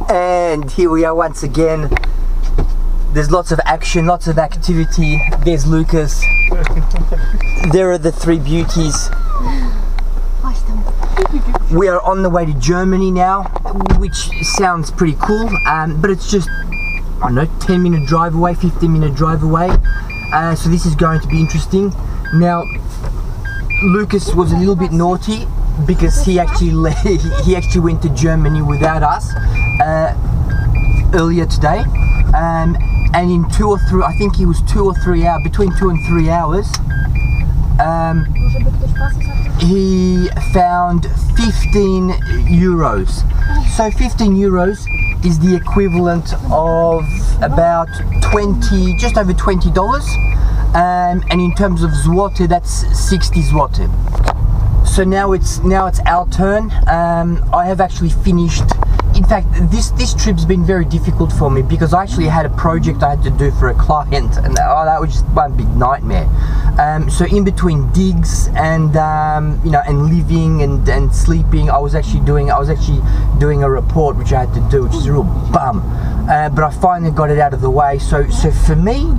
And here we are once again. There's lots of action, lots of activity. There's Lucas. There are the three beauties. We are on the way to Germany now, which sounds pretty cool, but it's just, I don't know, 10-minute drive away, 15-minute drive away. So this is going to be interesting. Now, Lucas was a little bit naughty because he actually went to Germany without us earlier today, and in 2 or 3, I think he was 2 or 3 hours, between 2 and 3 hours, he found 15 euros. So 15 euros is the equivalent of about just over $20. And in terms of zloty, that's 60 zloty. So now it's our turn. I have actually finished. In fact, this trip's been very difficult for me because I actually had a project I had to do for a client, and that was just one big nightmare. So in between digs and and living and sleeping, I was actually doing a report which I had to do, which is a real bum. But I finally got it out of the way. So for me,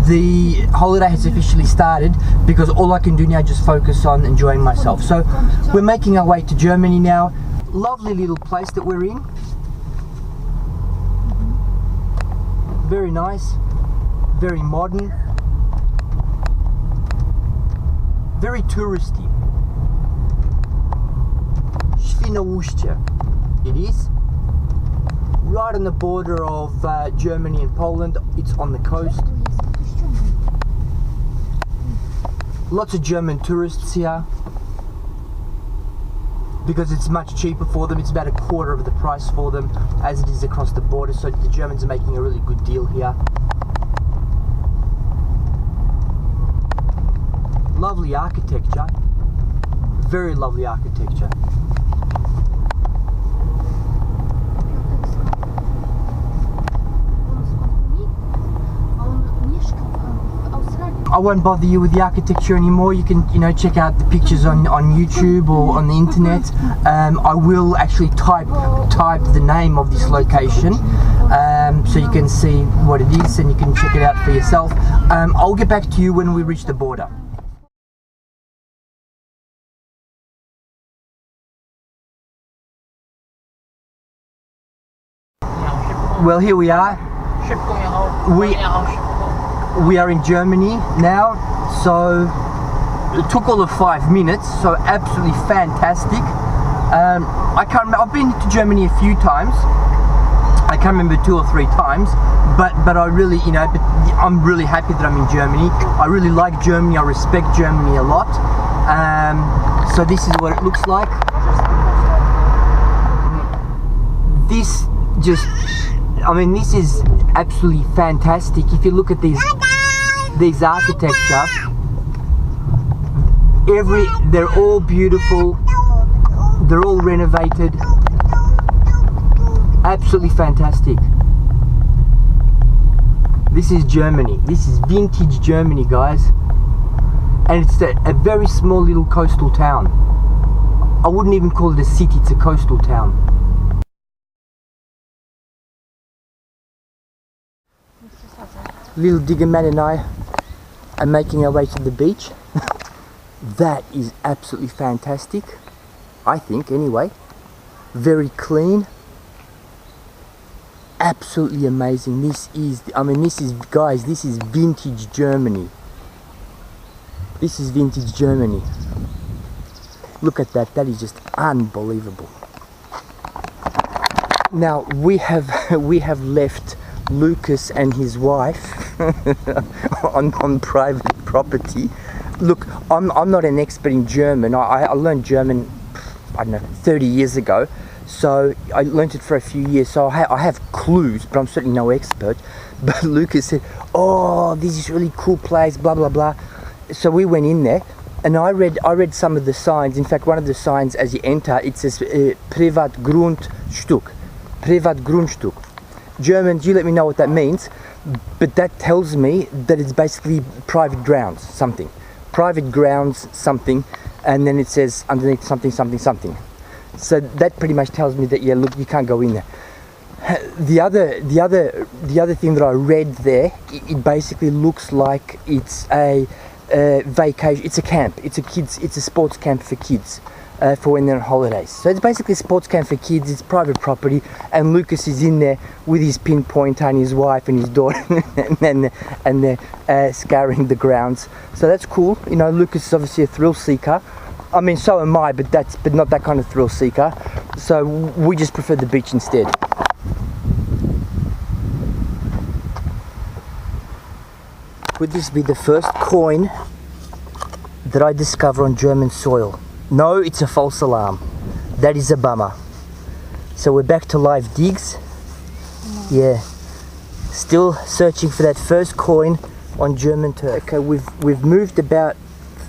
the holiday has officially started because all I can do now is just focus on enjoying myself. So we're making our way to Germany now. Lovely little place that we're in. Very nice, very modern, very touristy. Świnoujście it is. Right on the border of Germany and Poland. It's on the coast. Lots of German tourists here because it's much cheaper for them. It's about a quarter of the price for them as it is across the border. So the Germans are making a really good deal here. Lovely architecture. Very lovely architecture. I won't bother you with the architecture anymore. You can, check out the pictures on YouTube or on the internet. I will actually type the name of this location so you can see what it is and you can check it out for yourself. I'll get back to you when we reach the border. Well, here we are. We are in Germany now, so it took all of 5 minutes, so absolutely fantastic. I've been to Germany a few times. I can't remember 2 or 3 times, but I really, but I'm really happy that I'm in Germany. I really like Germany. I respect Germany a lot. So this is what it looks like. This is absolutely fantastic. If you look at these architecture, they're all beautiful. They're all renovated. Absolutely fantastic. This is Germany. This is vintage Germany, guys. And it's a very small little coastal town. I wouldn't even call it a city, it's a coastal town. Little Diggerman and I are making our way to the beach. That is absolutely fantastic, I think, anyway. Very clean. Absolutely amazing. This is vintage Germany. This is vintage Germany. Look at that. That is just unbelievable. Now we have left Lucas and his wife on private property. Look, I'm not an expert in German. I learned German, I don't know, 30 years ago. So I learned it for a few years. So I have clues, but I'm certainly no expert. But Lucas said, "Oh, this is a really cool place, blah blah blah." So we went in there, and I read some of the signs. In fact, one of the signs as you enter, it says Privatgrundstück. Privatgrundstück. Germans, you let me know what that means, but that tells me that it's basically private grounds, something. Private grounds, something, and then it says underneath something, something, something. So that pretty much tells me that, yeah, look, you can't go in there. The other thing that I read there, it basically looks like it's a vacation. It's a camp. It's a sports camp for kids for when they're on holidays. So it's basically a sports camp for kids. It's private property, and Lucas is in there with his pinpointer and his wife and his daughter, and they're scouring the grounds. So that's cool. You know, Lucas is obviously a thrill seeker. I mean, so am I, but not that kind of thrill seeker. So we just prefer the beach instead. Would this be the first coin that I discover on German soil? No, it's a false alarm. That is a bummer. So we're back to live digs. Yeah, still searching for that first coin on German turf. Okay, we've moved about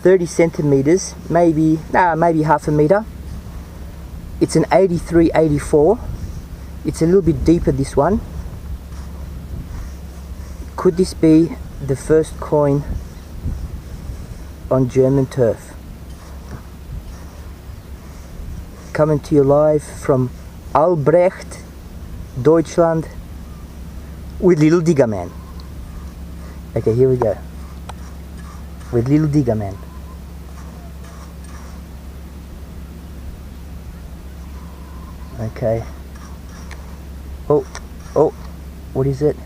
30 centimeters, maybe half a meter. It's an 83-84. It's a little bit deeper, this one. Could this be the first coin on German turf? Coming to you live from Alhbeck, Deutschland, with Little Diggerman. Okay, here we go. With Little Diggerman. Okay. Oh, what is it?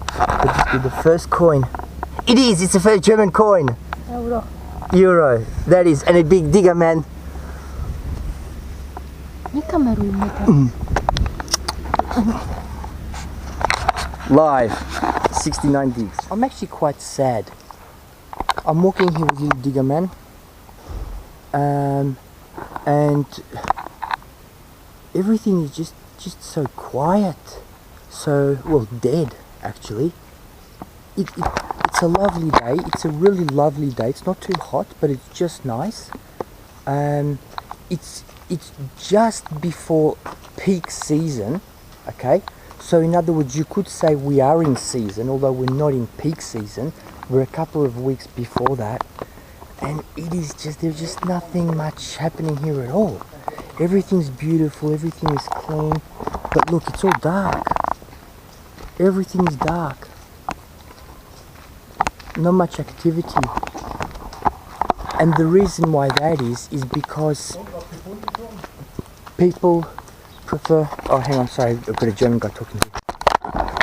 Could this be the first coin? It is! It's the first German coin! Euro. That is, and a big Diggerman. Live. 69 digs. I'm actually quite sad. I'm walking here with Little Diggerman. And everything is just so quiet. So, well, dead, actually. It's a lovely day. It's a really lovely day. It's not too hot, but it's just nice. It's just before peak season, okay? So in other words, you could say we are in season, although we're not in peak season. We're a couple of weeks before that. And there's just nothing much happening here at all. Everything's beautiful, everything is clean. But look, it's all dark. Everything is dark. Not much activity. And the reason why that is because people prefer... Oh, hang on, sorry, I've got a German guy talking to me.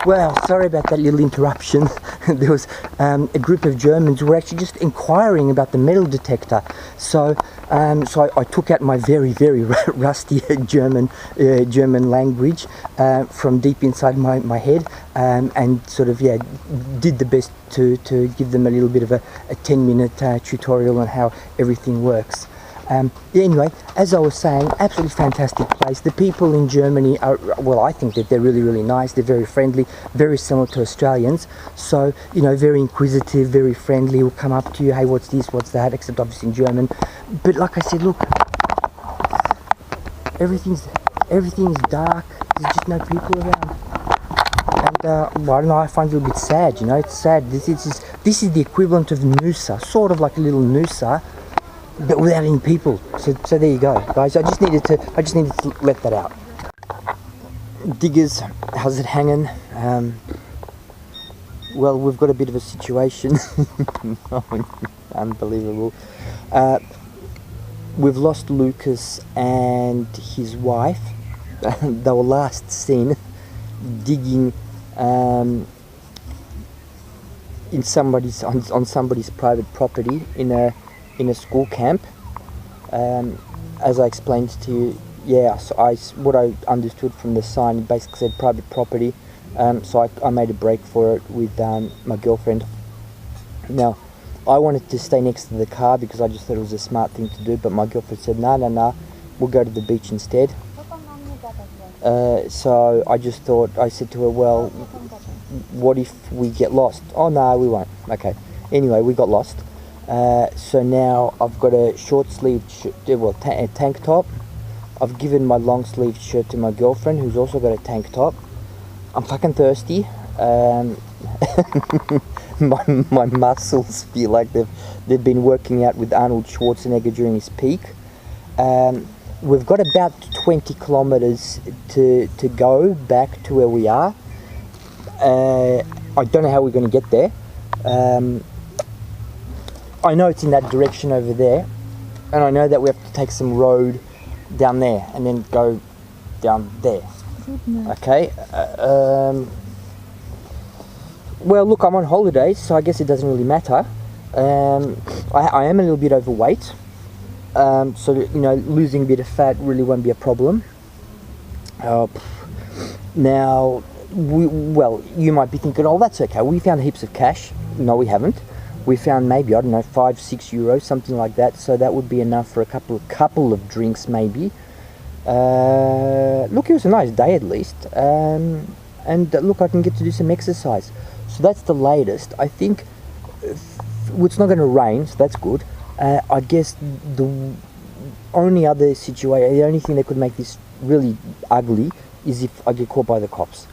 Well, sorry about that little interruption. There was a group of Germans who were actually just inquiring about the metal detector. So I took out my very, very rusty German language from deep inside my head, and sort of, yeah, did the best to give them a little bit of a 10-minute tutorial on how everything works. Yeah, anyway, as I was saying, absolutely fantastic place. The people in Germany are, well, I think that they're really, really nice. They're very friendly, very similar to Australians. So, you know, very inquisitive, very friendly. Will come up to you, hey, what's this, what's that, except obviously in German. But like I said, look, everything's dark. There's just no people around. And, well, I don't know, I find it a little bit sad, you know, it's sad. This is the equivalent of Noosa, sort of like a little Noosa, but without any people. So there you go, guys. I just needed to let that out. Diggers, how's it hanging? Well, we've got a bit of a situation. Unbelievable. We've lost Lucas and his wife. They were last seen digging on somebody's private property in a school camp. As I explained to you, yeah, so what I understood from the sign, it basically said private property, so I made a break for it with my girlfriend. Now, I wanted to stay next to the car because I just thought it was a smart thing to do, but my girlfriend said, no, we'll go to the beach instead. So I said to her, well, what if we get lost? Oh no, we won't. Okay. Anyway, we got lost. So now I've got a short-sleeved a tank top. I've given my long-sleeved shirt to my girlfriend, who's also got a tank top. I'm fucking thirsty. My muscles feel like they've been working out with Arnold Schwarzenegger during his peak. we've got about 20 kilometers to go back to where we are. I don't know how we're going to get there. I know it's in that direction over there, and I know that we have to take some road down there and then go down there. Okay. Well, look, I'm on holidays, so I guess it doesn't really matter. I am a little bit overweight, so you know, losing a bit of fat really won't be a problem. Now, well, you might be thinking, oh, that's okay. We found heaps of cash. No, we haven't. We found maybe, I don't know, 5-6 euros, something like that. So that would be enough for a couple of drinks, maybe. Look, it was a nice day at least. And look, I can get to do some exercise. So that's the latest. I think it's not going to rain, so that's good. I guess the only other situation, the only thing that could make this really ugly is if I get caught by the cops.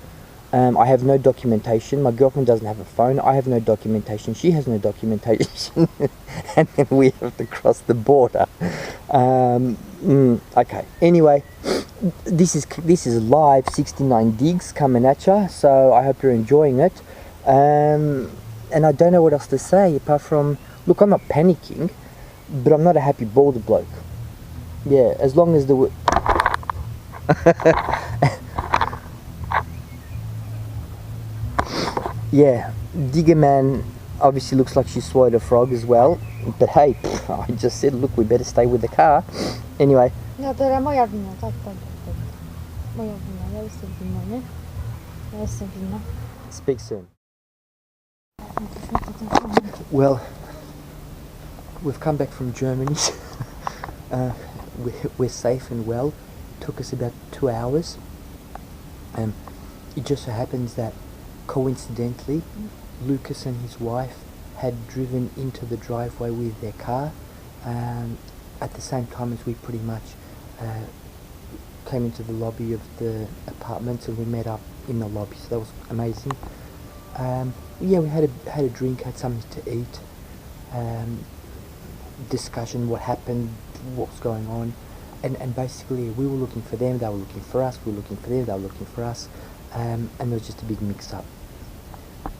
I have no documentation. My girlfriend doesn't have a phone. I have no documentation. She has no documentation. And then we have to cross the border. Okay. Anyway, this is live 69 digs coming at you. So I hope you're enjoying it. And I don't know what else to say apart from, look, I'm not panicking, but I'm not a happy boulder bloke. Yeah, as long as the yeah, Diggerman obviously looks like she swallowed a frog as well. But hey, I just said, look, we better stay with the car. Anyway. No, teraz moja wina, tak, tak, tak. Moja wina, ja jestem winna, nie? Ja jestem winna. Speak soon. Well, we've come back from Germany. We're safe and well. It took us about 2 hours. It just so happens that coincidentally, Lucas and his wife had driven into the driveway with their car at the same time as we pretty much came into the lobby of the apartment, and we met up in the lobby, so that was amazing. Yeah, we had a drink, had something to eat, discussion, what happened, what's going on, and basically we were looking for them, they were looking for us, we were looking for them, they were looking for us, and there was just a big mix-up.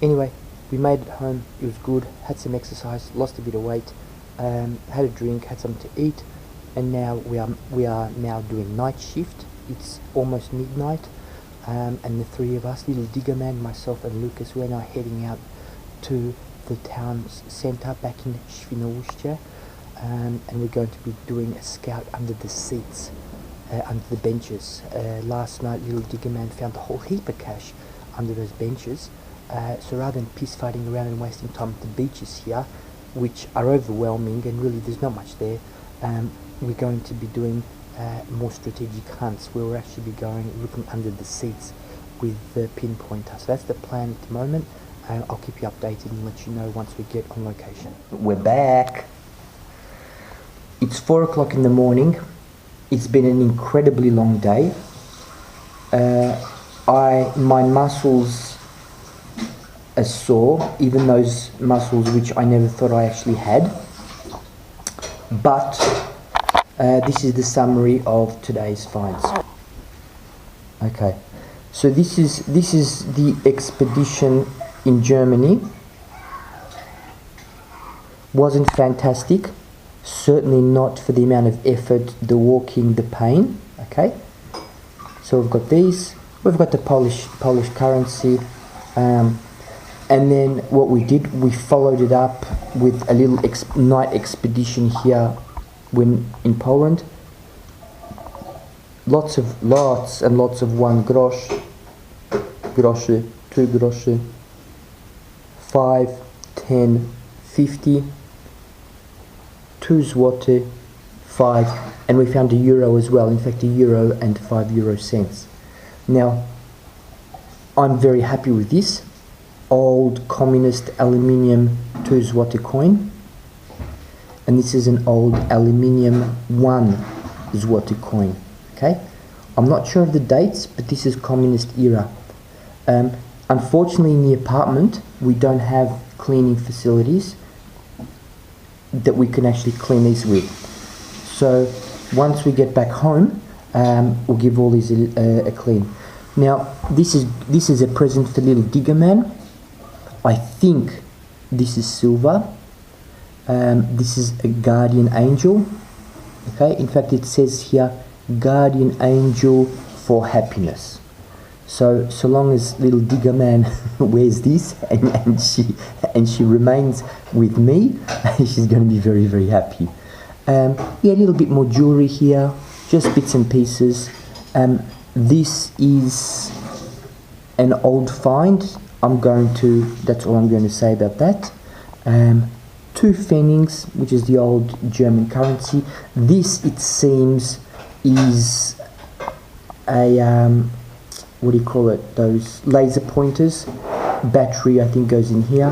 Anyway, we made it home, it was good, had some exercise, lost a bit of weight, had a drink, had something to eat, and now we are now doing night shift. It's almost midnight, and the three of us, Little Diggerman, myself and Lucas, we're now heading out to the town centre back in Świnoujście, and we're going to be doing a scout under the seats, under the benches. Last night Little Diggerman found a whole heap of cash under those benches, so rather than piss fighting around and wasting time at the beaches here, which are overwhelming and really there's not much there, we're going to be doing more strategic hunts where we'll actually be going looking under the seats with the pinpointer. So that's the plan at the moment. I'll keep you updated and let you know once we get on location. We're back. It's 4 o'clock in the morning. It's been an incredibly long day. My muscles are sore, even those muscles which I never thought I actually had. But this is the summary of today's finds. Okay, so this is the expedition in Germany. Wasn't fantastic, certainly not for the amount of effort, the walking, the pain. Okay, so we've got these, we've got the Polish currency, and then what we did, we followed it up with a little night expedition here when in Poland. Lots and lots of 1 grosz, groszy, 2 groszy, 5, 10, 50, 2 zloty, 5, and we found a euro as well, in fact a euro and 5 euro cents. Now, I'm very happy with this old communist aluminium 2 zloty coin, and this is an old aluminium 1 zloty coin. Okay, I'm not sure of the dates, but this is communist era. Unfortunately, in the apartment we don't have cleaning facilities that we can actually clean these with. So once we get back home, we'll give all these a clean. Now this is a present for Little Diggerman. I think this is silver. This is a guardian angel. Okay, in fact it says here guardian angel for happiness. So long as Little Diggerman wears this and she remains with me, she's going to be very, very happy. Yeah, a little bit more jewelry here, just bits and pieces. This is an old find. That's all I'm going to say about that. 2 pfennigs, which is the old German currency. This, it seems, is a what do you call it? Those laser pointers. Battery, I think, goes in here.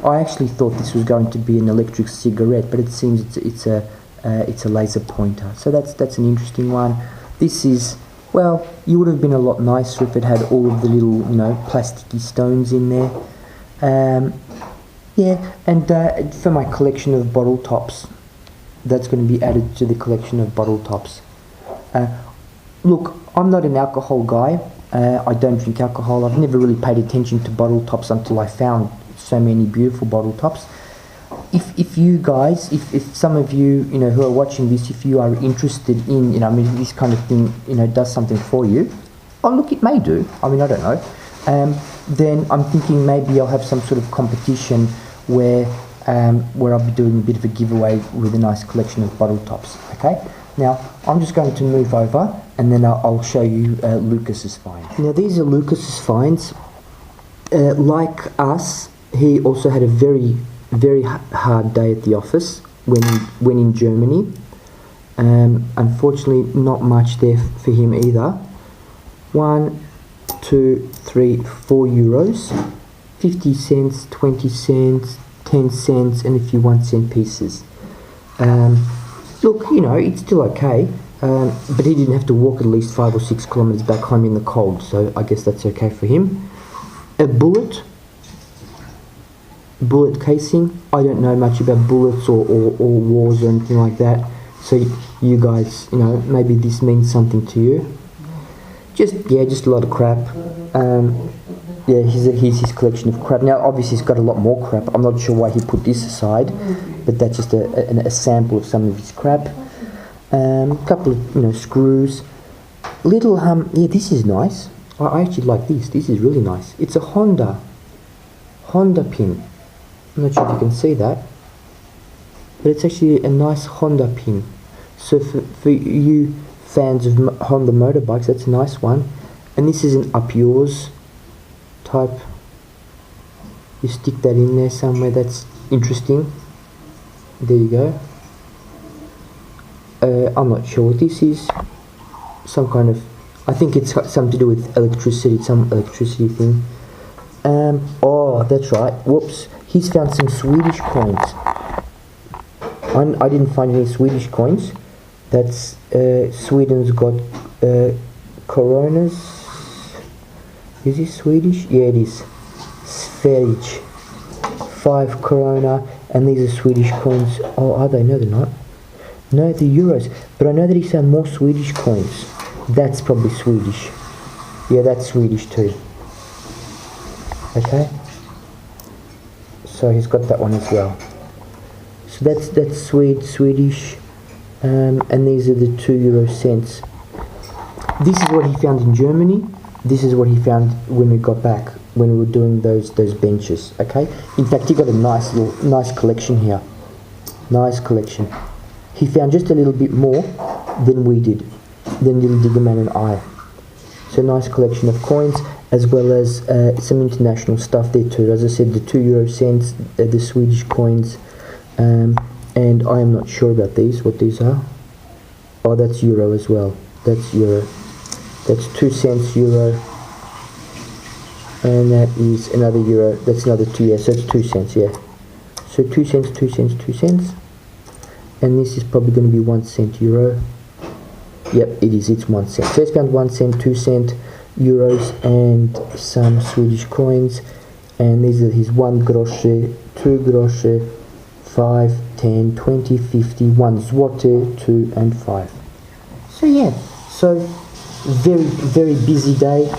I actually thought this was going to be an electric cigarette, but it seems it's a laser pointer. So that's an interesting one. This is, well, you would have been a lot nicer if it had all of the little, plasticky stones in there. Yeah, and for my collection of bottle tops, that's going to be added to the collection of bottle tops. Look, I'm not an alcohol guy. I don't drink alcohol. I've never really paid attention to bottle tops until I found so many beautiful bottle tops. If you guys, if some of you, who are watching this, if you are interested in, this kind of thing, does something for you, oh look, it may do. I don't know. Then I'm thinking maybe I'll have some sort of competition where I'll be doing a bit of a giveaway with a nice collection of bottle tops. Okay. Now I'm just going to move over and then I'll show you Lucas's finds. Now these are Lucas's finds. Like us, he also had a very, very hard day at the office when in Germany. Unfortunately, not much there for him either. 1, 2, 3, 4 euros, 50 cents, 20 cents, 10 cents, and a few 1 cent pieces. Look, it's still okay, but he didn't have to walk at least 5 or 6 kilometers back home in the cold, so I guess that's okay for him. A bullet casing. I don't know much about bullets or wars or anything like that, so you guys, maybe this means something to you. Just a lot of crap. Yeah, here's his collection of crap. Now, obviously, he's got a lot more crap. I'm not sure why he put this aside, but that's just a sample of some of his crap. A couple of, screws. Little, yeah, this is nice. I actually like this. This is really nice. It's a Honda pin. I'm not sure if you can see that, but it's actually a nice Honda pin. So for you fans of Honda motorbikes, that's a nice one. And this is an up yours type. You stick that in there somewhere. That's interesting. There you go. I'm not sure what this is. Some kind of, I think it's got something to do with electricity, some electricity thing. Oh, that's right. Whoops. He's found some Swedish coins. I didn't find any Swedish coins. That's Sweden's got coronas. Is this Swedish? Yeah, it is. Sverige. 5 corona, and these are Swedish coins. Oh, are they? No, they're not. No, they're euros. But I know that he found more Swedish coins. That's probably Swedish. Yeah, that's Swedish too. Okay. So he's got that one as well. So that's Swedish. And these are the 2 euro cents. This is what he found in Germany. This is what he found when we got back, when we were doing those benches. Okay. In fact, he got a nice collection here. Nice collection. He found just a little bit more than we did, than Little Diggerman and I. So nice collection of coins, as well as some international stuff there too. As I said, the 2 euro cents, the Swedish coins. And I am not sure about these, what these are. Oh, that's euro as well. That's euro. That's 2 cents euro. And that is another euro. That's another 2, yeah, so it's 2 cents, yeah. So 2 cents, 2 cents, 2 cents. And this is probably going to be 1 cent euro. Yep, it is, it's 1 cent. So it's found 1 cent, 2 cent euros, and some Swedish coins. And these are his 1 grosze, 2 grosze, 5, 10, 20, 50, 1 zloty, 2 and 5. So yeah, so very busy day.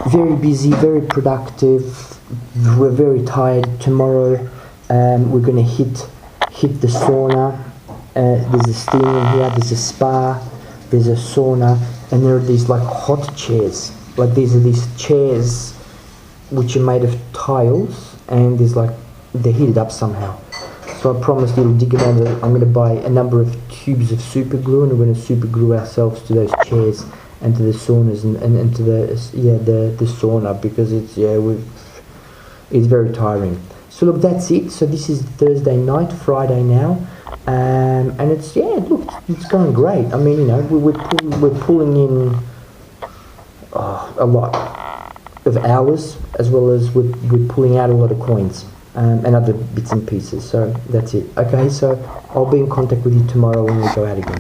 Very busy, very productive. We're very tired. Tomorrow we're gonna hit the sauna. There's a steam in here. There's a spa. There's a sauna, and there are these like hot chairs. Like these are these chairs which are made of tiles, and there's like they're heated up somehow. So I promised Little Diggerman that I'm going to buy a number of tubes of super glue, and we're going to super glue ourselves to those chairs and to the saunas and to the sauna, because it's very tiring. So look, that's it. So this is Thursday night, Friday now, and it's it's going great. I mean, we're pulling in a lot of hours, as well as we're pulling out a lot of coins and other bits and pieces. So that's it. Okay, so I'll be in contact with you tomorrow when we go out again.